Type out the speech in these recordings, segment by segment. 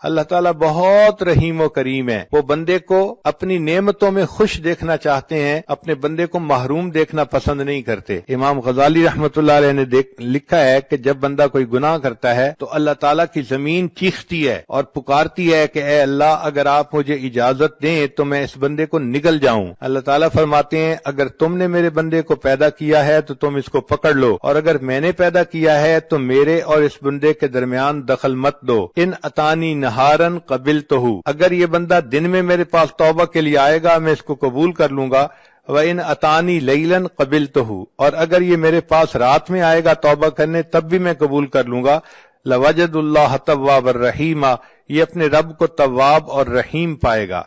اللہ تعالیٰ بہت رحیم و کریم ہے، وہ بندے کو اپنی نعمتوں میں خوش دیکھنا چاہتے ہیں، اپنے بندے کو محروم دیکھنا پسند نہیں کرتے۔ امام غزالی رحمۃ اللہ علیہ نے لکھا ہے کہ جب بندہ کوئی گناہ کرتا ہے تو اللہ تعالیٰ کی زمین چیختی ہے اور پکارتی ہے کہ اے اللہ اگر آپ مجھے اجازت دیں تو میں اس بندے کو نگل جاؤں۔ اللہ تعالیٰ فرماتے ہیں اگر تم نے میرے بندے کو پیدا کیا ہے تو تم اس کو پکڑ لو، اور اگر میں نے پیدا کیا ہے تو میرے اور اس بندے کے درمیان دخل مت دو۔ ان اتانی نہارن قبلتہ، اگر یہ بندہ دن میں میرے پاس توبہ کے لیے آئے گا میں اس کو قبول کر لوں گا، وَإِنْ أَتَانِي لَيْلًا قَبِلْتُهُ، اور اگر یہ میرے پاس رات میں آئے گا توبہ کرنے تب بھی میں قبول کر لوں گا۔ لَوَجَدُ اللَّهَ تَوَّابًا رَحِيمًا، یہ اپنے رب کو تواب اور رحیم پائے گا۔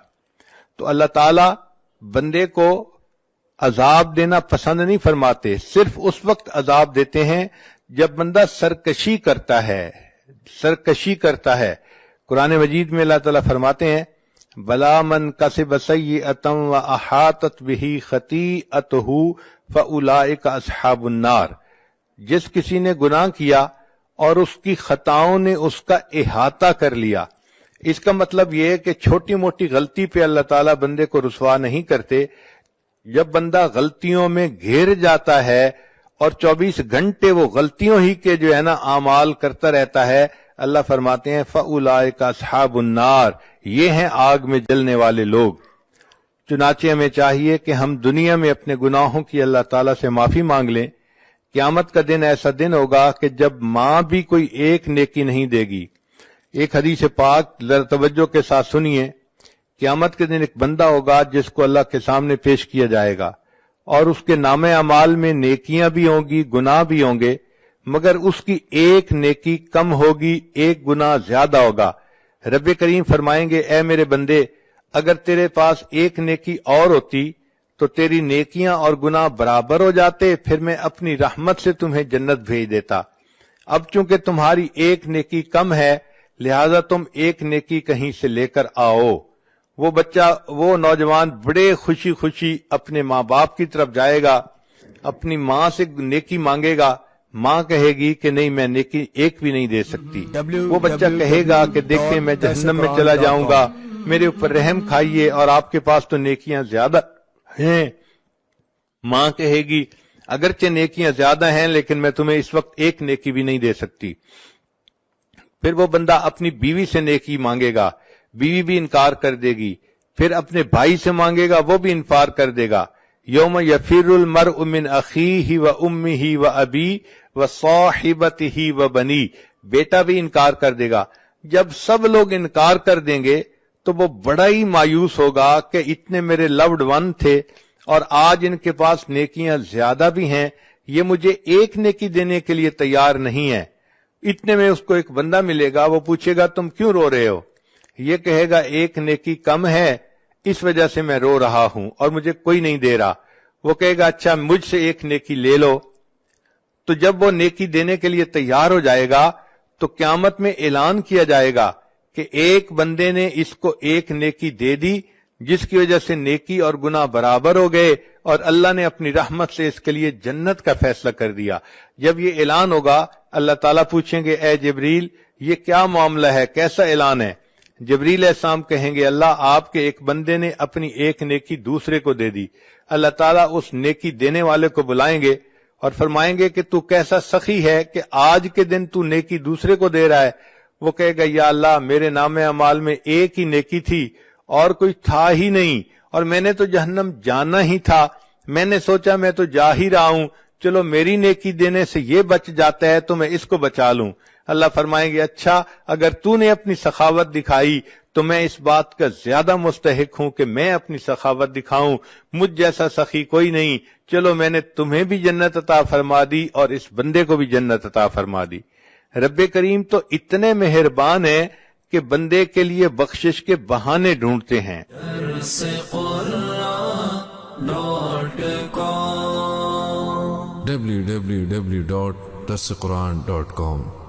تو اللہ تعالی بندے کو عذاب دینا پسند نہیں فرماتے، صرف اس وقت عذاب دیتے ہیں جب بندہ سرکشی کرتا ہے۔ قرآن مجید میں اللہ تعالیٰ فرماتے ہیں بلا من کسب سیئۃ واحاطت بہ خطیئتہ فاولئک اصحاب النار، جس کسی نے گناہ کیا اور اس کی خطاؤں نے اس کا احاطہ کر لیا۔ اس کا مطلب یہ ہے کہ چھوٹی موٹی غلطی پہ اللہ تعالیٰ بندے کو رسوا نہیں کرتے، جب بندہ غلطیوں میں گھیر جاتا ہے اور 24 گھنٹے وہ غلطیوں ہی کے جو ہے نا اعمال کرتا رہتا ہے، اللہ فرماتے ہیں فَأُولَئِكَ أَصْحَابُ النَّارِ، یہ ہیں آگ میں جلنے والے لوگ۔ چنانچہ ہمیں چاہیے کہ ہم دنیا میں اپنے گناہوں کی اللہ تعالیٰ سے معافی مانگ لیں۔ قیامت کا دن ایسا دن ہوگا کہ جب ماں بھی کوئی ایک نیکی نہیں دے گی۔ ایک حدیث پاک ذرا توجہ کے ساتھ سنیے۔ قیامت کے دن ایک بندہ ہوگا جس کو اللہ کے سامنے پیش کیا جائے گا، اور اس کے نام اعمال میں نیکیاں بھی ہوں گی، گناہ بھی ہوں گے، مگر اس کی ایک نیکی کم ہوگی، ایک گناہ زیادہ ہوگا۔ رب کریم فرمائیں گے اے میرے بندے، اگر تیرے پاس ایک نیکی اور ہوتی تو تیری نیکیاں اور گناہ برابر ہو جاتے، پھر میں اپنی رحمت سے تمہیں جنت بھیج دیتا۔ اب چونکہ تمہاری ایک نیکی کم ہے لہذا تم ایک نیکی کہیں سے لے کر آؤ۔ وہ نوجوان بڑے خوشی خوشی اپنے ماں باپ کی طرف جائے گا، اپنی ماں سے نیکی مانگے گا، ماں کہے گی کہ نہیں میں نیکی ایک بھی نہیں دے سکتی۔ وہ بچہ کہے گا کہ دیکھیں میں جہنم میں چلا جاؤں گا، میرے اوپر رحم کھائیے، اور آپ کے پاس تو نیکیاں زیادہ ہیں۔ ماں کہے گی اگرچہ نیکیاں زیادہ ہیں لیکن میں تمہیں اس وقت ایک نیکی بھی نہیں دے سکتی۔ پھر وہ بندہ اپنی بیوی سے نیکی مانگے گا، بیوی بھی انکار کر دے گی۔ پھر اپنے بھائی سے مانگے گا، وہ بھی انکار کر دے گا۔ یوم یفر المرء من اخیہ و امہ و ابی و صاحبتہ و بنی، بیٹا بھی انکار کر دے گا۔ جب سب لوگ انکار کر دیں گے تو وہ بڑا ہی مایوس ہوگا کہ اتنے میرے لوڈ ون تھے اور آج ان کے پاس نیکیاں زیادہ بھی ہیں، یہ مجھے ایک نیکی دینے کے لیے تیار نہیں ہے۔ اتنے میں اس کو ایک بندہ ملے گا، وہ پوچھے گا تم کیوں رو رہے ہو؟ یہ کہے گا ایک نیکی کم ہے اس وجہ سے میں رو رہا ہوں اور مجھے کوئی نہیں دے رہا۔ وہ کہے گا اچھا مجھ سے ایک نیکی لے لو۔ تو جب وہ نیکی دینے کے لیے تیار ہو جائے گا تو قیامت میں اعلان کیا جائے گا کہ ایک بندے نے اس کو ایک نیکی دے دی جس کی وجہ سے نیکی اور گناہ برابر ہو گئے، اور اللہ نے اپنی رحمت سے اس کے لیے جنت کا فیصلہ کر دیا۔ جب یہ اعلان ہوگا اللہ تعالیٰ پوچھیں گے اے جبریل یہ کیا معاملہ ہے، کیسا اعلان ہے؟ جبریل علیہ السلام کہیں گے اللہ آپ کے ایک بندے نے اپنی ایک نیکی دوسرے کو دے دی۔ اللہ تعالیٰ اس نیکی دینے والے کو بلائیں گے اور فرمائیں گے کہ تو کیسا سخی ہے کہ آج کے دن تو نیکی دوسرے کو دے رہا ہے۔ وہ کہے گا یا اللہ میرے نام اعمال میں ایک ہی نیکی تھی اور کوئی تھا ہی نہیں، اور میں نے تو جہنم جانا ہی تھا، میں نے سوچا میں تو جا ہی رہا ہوں، چلو میری نیکی دینے سے یہ بچ جاتا ہے تو میں اس کو بچا لوں۔ اللہ فرمائیں گے اچھا اگر تو نے اپنی سخاوت دکھائی تو میں اس بات کا زیادہ مستحق ہوں کہ میں اپنی سخاوت دکھاؤں، مجھ جیسا سخی کوئی نہیں، چلو میں نے تمہیں بھی جنت عطا فرما دی اور اس بندے کو بھی جنت عطا فرما دی۔ رب کریم تو اتنے مہربان ہیں کہ بندے کے لیے بخشش کے بہانے ڈھونڈتے ہیں۔ www.darsequran.com